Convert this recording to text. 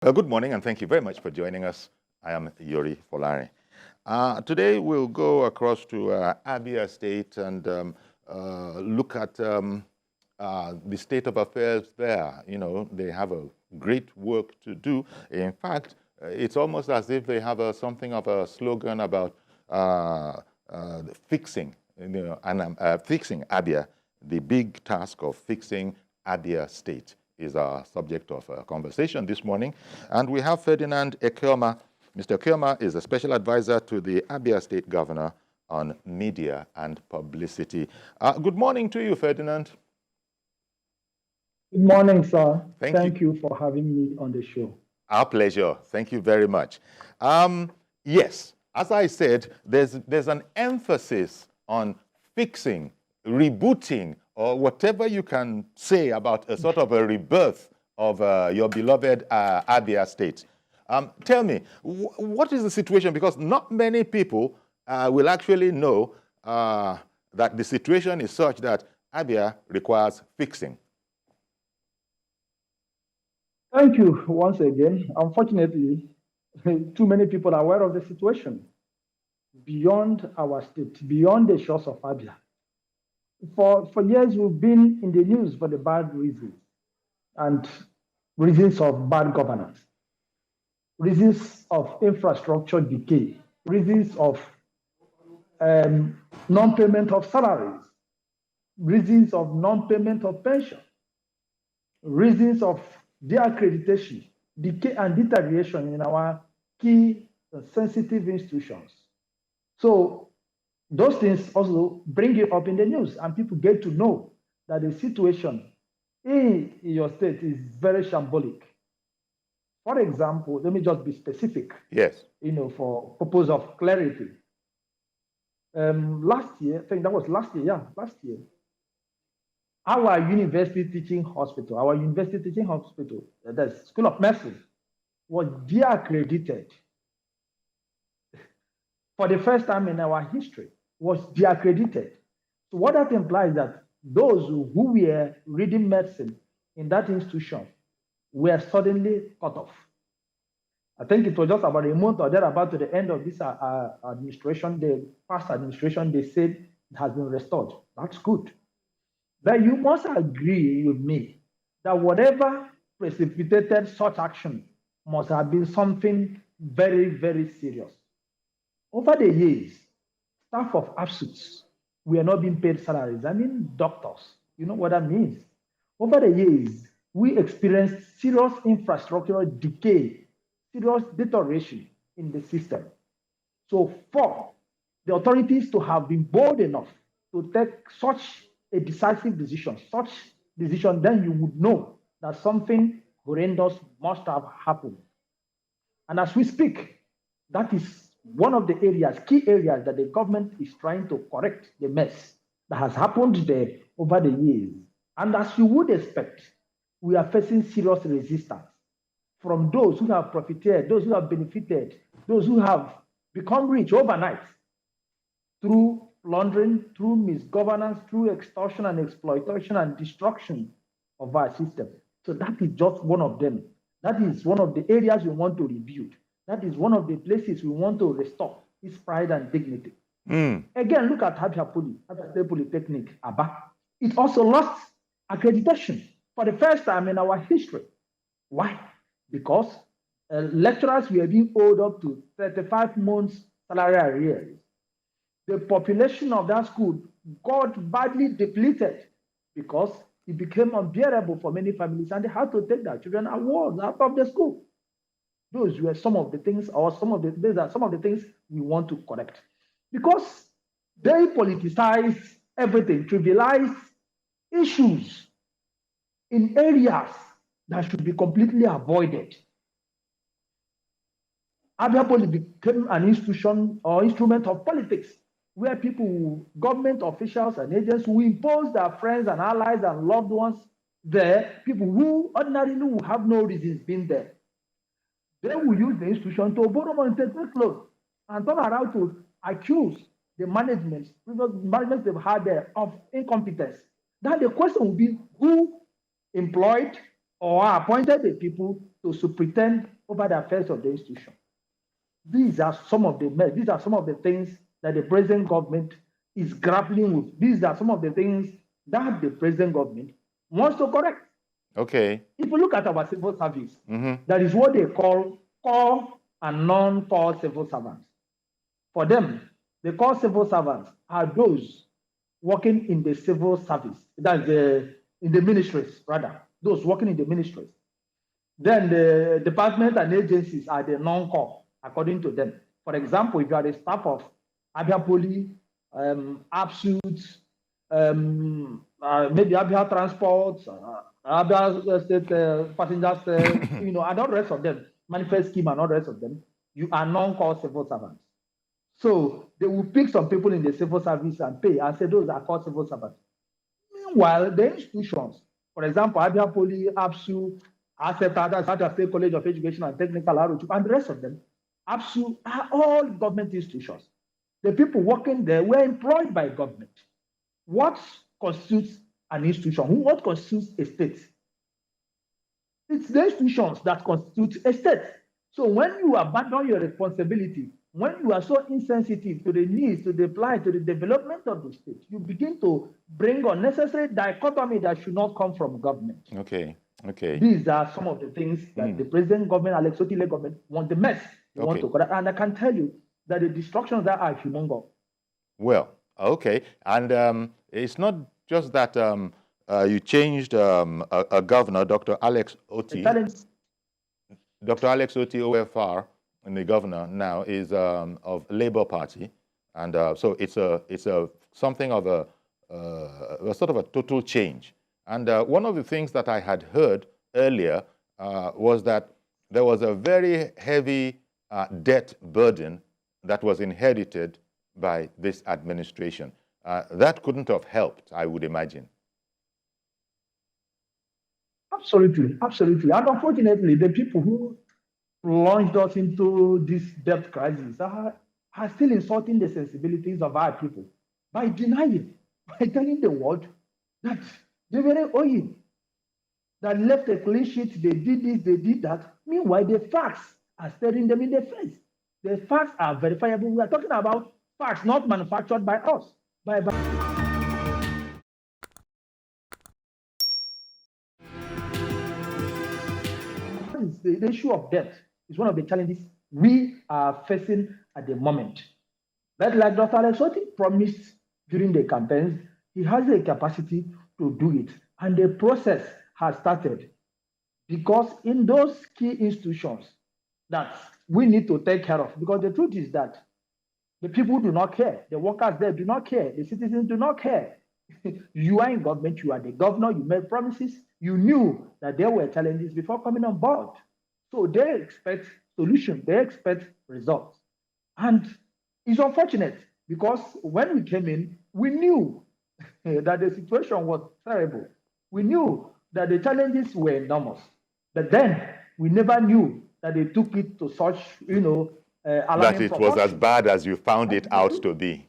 Good morning, and thank you very much for joining us. I am Yori Folari. Today, we'll go across to Abia State and look at the state of affairs there. You know, they have a great work to do. In fact, it's almost as if they have something of a slogan about fixing, fixing Abia. The big task of fixing Abia State is our subject of conversation this morning. And we have Ferdinand Ekeoma. Mr. Ekeoma is a special advisor to the Abia State Governor on media and publicity. Good morning to you, Ferdinand. Good morning, sir. Thank you for having me on the show. Our pleasure. Thank you very much. Yes, as I said, there's an emphasis on fixing, rebooting, or whatever you can say about a sort of a rebirth of your beloved Abia State. Tell me, what is the situation? Because not many people will actually know that the situation is such that Abia requires fixing. Thank you once again. Unfortunately, too many people are aware of the situation beyond our state, beyond the shores of Abia. For years, we've been in the news for the bad reasons and reasons of bad governance, reasons of infrastructure decay, reasons of non-payment of salaries, reasons of non-payment of pension, reasons of deaccreditation, decay and deterioration in our key sensitive institutions. So those things also bring it up in the news, and people get to know that the situation in your state is very shambolic. For example, let me just be specific. Yes. You know, for purpose of clarity. Last year, I think that was last year, yeah, last year, our university teaching hospital, the School of Medicine, was deaccredited for the first time in our history, was deaccredited. So what that implies that those who were reading medicine in that institution were suddenly cut off. I think it was just about a month or thereabout to the end of this administration, the past administration, they said it has been restored. That's good. But you must agree with me that whatever precipitated such action must have been something very, very serious. Over the years, staff of AFSUTs were not being paid salaries. I mean, doctors. You know what that means? Over the years, we experienced serious infrastructural decay, serious deterioration in the system. So for the authorities to have been bold enough to take such a decisive decision, then you would know that something horrendous must have happened. And as we speak, that is one of the areas, key areas that the government is trying to correct the mess that has happened there over the years. And as you would expect, we are facing serious resistance from those who have profited, those who have benefited, those who have become rich overnight through plundering, through misgovernance, through extortion and exploitation and destruction of our system. So that is just one of them. That is one of the areas we want to rebuild. That is one of the places we want to restore its pride and dignity. Again, look at Abia State Polytechnic, Aba. It also lost accreditation for the first time in our history. Why? Because lecturers were being owed up to 35 months salary arrears. The population of that school got badly depleted because it became unbearable for many families, and they had to take their children out of the school. Those were some of the things, these are some of the things we want to correct. Because they politicize everything, trivialize issues in areas that should be completely avoided. Abia Poly became an institution or instrument of politics where people, government officials and agents who impose their friends and allies and loved ones there, people who ordinarily will have no reasons being there. They will use the institution to borrow money, take loans, and turn around to accuse the management they've had there of incompetence. Then the question will be who employed, or appointed the people to superintend over the affairs of the institution. These are some of the things that the present government is grappling with. These are some of the things that the present government wants to correct. Okay. If you look at our civil service, that is what they call core and non-core civil servants. For them, the core civil servants are those working in the civil service, that's in the ministries, rather, those working in the ministries. Then the departments and agencies are the non-core, according to them. For example, if you are the staff of Abia Poly, ABSUT, maybe Abia Transport, Abia State Passengers, and all the rest of them, Manifest Scheme and all the rest of them, you are non-core civil servants. So they will pick some people in the civil service and pay and say those are called civil servants. Meanwhile, the institutions, for example, Abia Poly, ABSU, Abia State College of Education and Technical Outreach, and the rest of them, ABSU are all government institutions. The people working there were employed by government. What constitutes an institution? What constitutes a state? It's the institutions that constitute a state. So when you abandon your responsibility, when you are so insensitive to the needs, to the plight, to the development of the state, you begin to bring unnecessary dichotomy that should not come from government. Okay. Okay. These are some of the things that the present government, Alex Otile government, want the mess. They want to correct. And I can tell you that the destructions that are humongous. Well, okay. And it's not just that you changed a governor, Dr. Alex Oti. Dr. Alex Oti, OFR, and the governor now is of Labour Party, and so it's something of a sort of a total change. And one of the things that I had heard earlier was that there was a very heavy debt burden that was inherited by this administration. That couldn't have helped, I would imagine. Absolutely, absolutely. And unfortunately, the people who plunged us into this debt crisis are still insulting the sensibilities of our people by denying, by telling the world that they were owing, that left a clean sheet, they did this, they did that. Meanwhile, the facts are staring them in the face. The facts are verifiable. We are talking about facts not manufactured by us. The issue of debt is one of the challenges we are facing at the moment. But like Dr. Alex Oti promised during the campaigns, he has the capacity to do it. And the process has started. Because in those key institutions that we need to take care of, because the truth is that the people do not care. The workers there do not care. The citizens do not care. You are in government, you are the governor, you made promises, you knew that there were challenges before coming on board. So they expect solutions, they expect results. And it's unfortunate because when we came in, we knew that the situation was terrible. We knew that the challenges were enormous. But then we never knew that they took it to such, that it was as bad as you found it out to be.